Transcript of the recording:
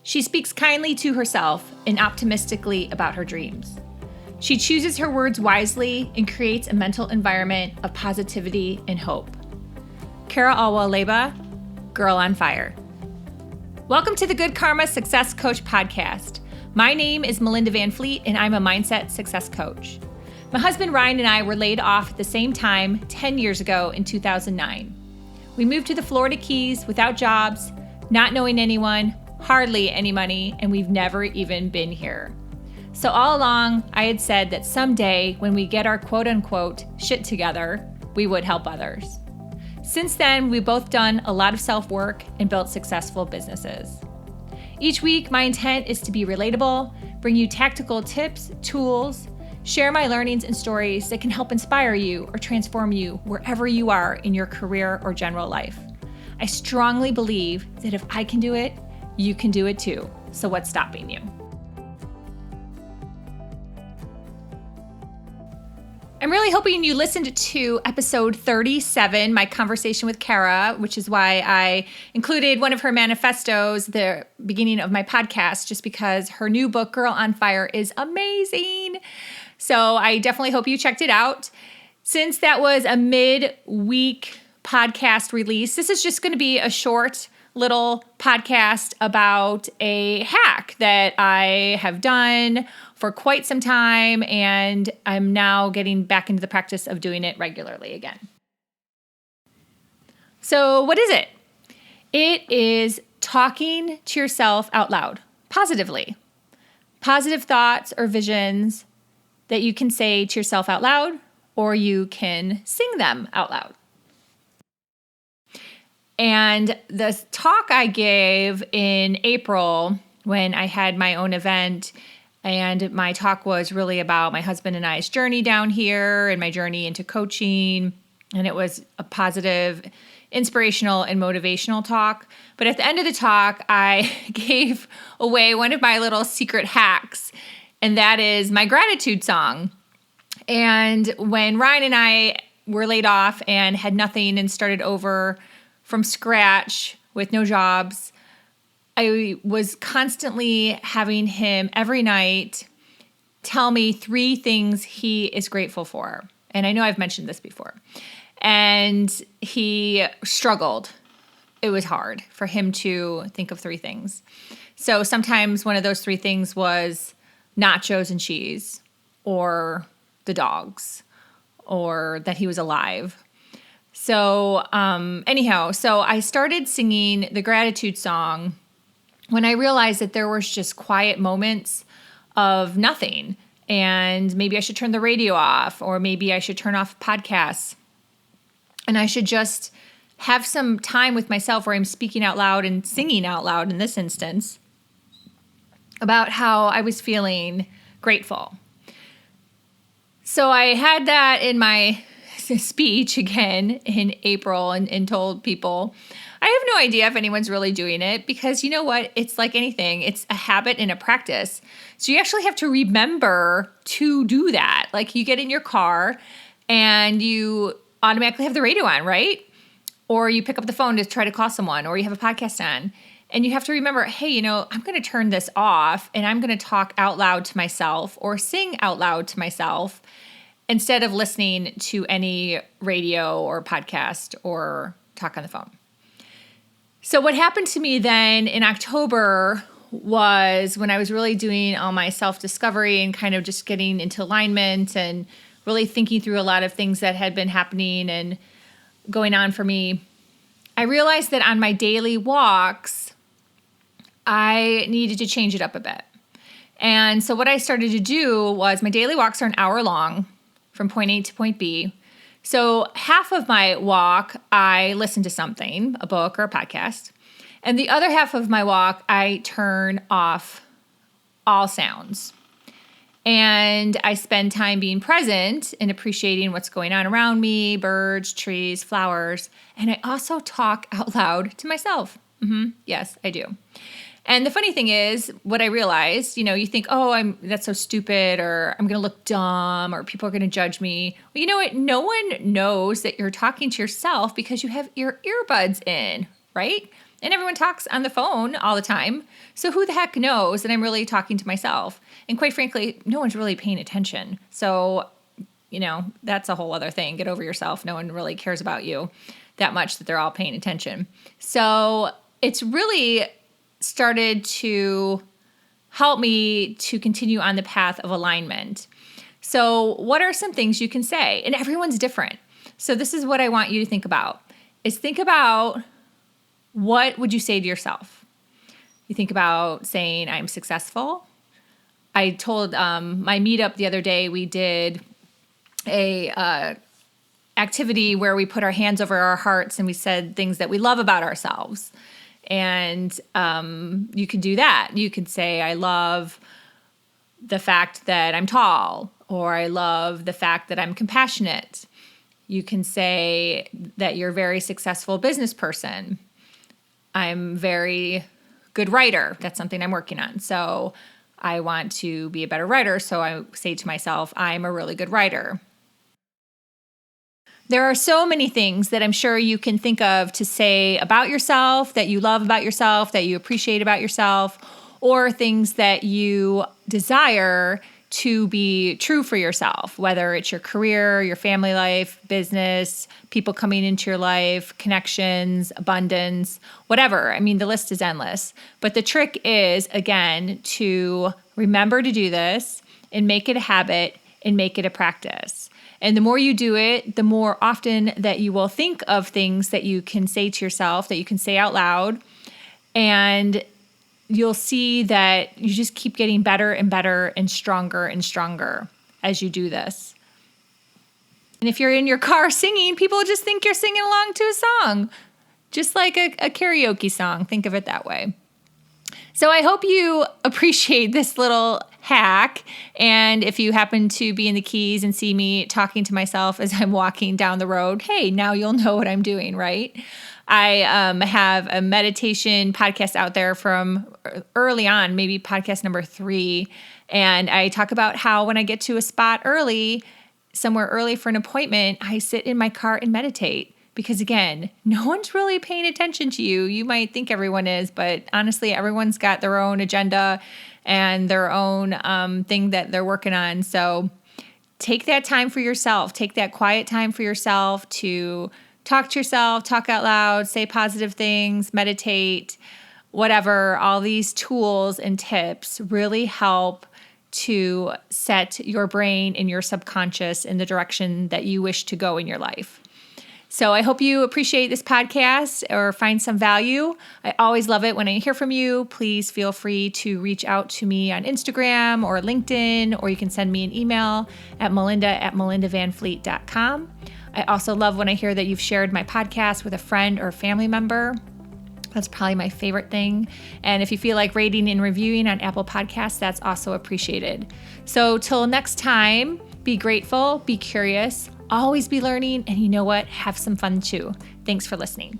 She speaks kindly to herself and optimistically about her dreams. She chooses her words wisely and creates a mental environment of positivity and hope. Kara Alwa-Leba, Girl on Fire. Welcome to the Good Karma Success Coach podcast. My name is Melinda Van Fleet, and I'm a mindset success coach. My husband Ryan and I were laid off at the same time 10 years ago in 2009. We moved to the Florida Keys without jobs, not knowing anyone, hardly any money, and we've never even been here. So all along, I had said that someday when we get our quote-unquote shit together, we would help others. Since then, we've both done a lot of self-work and built successful businesses. Each week, my intent is to be relatable, bring you tactical tips, tools, share my learnings and stories that can help inspire you or transform you wherever you are in your career or general life. I strongly believe that if I can do it, you can do it too. So what's stopping you? I'm really hoping you listened to episode 37, my conversation with Kara, which is why I included one of her manifestos, the beginning of my podcast, just because her new book, Girl on Fire, is amazing. So I definitely hope you checked it out. Since that was a mid-week podcast release, this is just going to be a short little podcast about a hack that I have done for quite some time, and I'm now getting back into the practice of doing it regularly again. So what is it? It is talking to yourself out loud, positively. Positive thoughts or visions that you can say to yourself out loud, or you can sing them out loud. And the talk I gave in April when I had my own event, and my talk was really about my husband and I's journey down here and my journey into coaching. And it was a positive, inspirational, and motivational talk. But at the end of the talk, I gave away one of my little secret hacks, and that is my gratitude song. And when Ryan and I were laid off and had nothing and started over from scratch with no jobs, I was constantly having him every night tell me 3 things he is grateful for. And I know I've mentioned this before. And he struggled. It was hard for him to think of 3 things. So sometimes one of those 3 things was nachos and cheese, or the dogs, or that he was alive. So so I started singing the gratitude song when I realized that there was just quiet moments of nothing. And maybe I should turn the radio off, or maybe I should turn off podcasts. And I should just have some time with myself where I'm speaking out loud and singing out loud in this instance about how I was feeling grateful. So I had that in my speech again in April and told people. I have no idea if anyone's really doing it, because you know what? It's like anything. It's a habit and a practice. So you actually have to remember to do that. Like, you get in your car and you automatically have the radio on, right? Or you pick up the phone to try to call someone, or you have a podcast on. And you have to remember, hey, I'm going to turn this off and I'm going to talk out loud to myself or sing out loud to myself instead of listening to any radio or podcast or talk on the phone. So what happened to me then in October was when I was really doing all my self-discovery and kind of just getting into alignment and really thinking through a lot of things that had been happening and going on for me, I realized that on my daily walks, I needed to change it up a bit. And so what I started to do was, my daily walks are an hour long from point A to point B. So half of my walk, I listen to something, a book or a podcast. And the other half of my walk, I turn off all sounds. And I spend time being present and appreciating what's going on around me, birds, trees, flowers. And I also talk out loud to myself. Yes, I do. And the funny thing is, what I realized, you think, oh, that's so stupid, or I'm going to look dumb, or people are going to judge me. Well, you know what? No one knows that you're talking to yourself because you have your earbuds in, right? And everyone talks on the phone all the time. So who the heck knows that I'm really talking to myself? And quite frankly, no one's really paying attention. So, that's a whole other thing. Get over yourself. No one really cares about you that much that they're all paying attention. So it's really started to help me to continue on the path of alignment. So what are some things you can say? And everyone's different. So this is what I want you to think about, is think about what would you say to yourself? You think about saying, I'm successful. I told my meetup the other day, we did a activity where we put our hands over our hearts and we said things that we love about ourselves. And you could do that. You could say, I love the fact that I'm tall, or I love the fact that I'm compassionate. You can say that you're a very successful business person. I'm very good writer. That's something I'm working on. So I want to be a better writer. So I say to myself, I'm a really good writer. There are so many things that I'm sure you can think of to say about yourself, that you love about yourself, that you appreciate about yourself, or things that you desire to be true for yourself, whether it's your career, your family life, business, people coming into your life, connections, abundance, whatever. I mean, the list is endless. But the trick is, again, to remember to do this and make it a habit and make it a practice. And the more you do it, the more often that you will think of things that you can say to yourself, that you can say out loud. And you'll see that you just keep getting better and better and stronger as you do this. And if you're in your car singing, people just think you're singing along to a song, just like a karaoke song. Think of it that way. So I hope you appreciate this little hack. And if you happen to be in the Keys and see me talking to myself as I'm walking down the road, hey, now you'll know what I'm doing, right? I have a meditation podcast out there from early on, maybe podcast number 3. And I talk about how when I get to a spot early, somewhere early for an appointment, I sit in my car and meditate. Because again, no one's really paying attention to you. You might think everyone is, but honestly, everyone's got their own agenda and their own thing that they're working on. So take that time for yourself. Take that quiet time for yourself to talk to yourself, talk out loud, say positive things, meditate, whatever. All these tools and tips really help to set your brain and your subconscious in the direction that you wish to go in your life. So I hope you appreciate this podcast or find some value. I always love it when I hear from you. Please feel free to reach out to me on Instagram or LinkedIn, or you can send me an email at melinda@melindavanfleet.com. I also love when I hear that you've shared my podcast with a friend or family member. That's probably my favorite thing. And if you feel like rating and reviewing on Apple Podcasts, that's also appreciated. So till next time, be grateful, be curious, always be learning, and you know what? Have some fun too. Thanks for listening.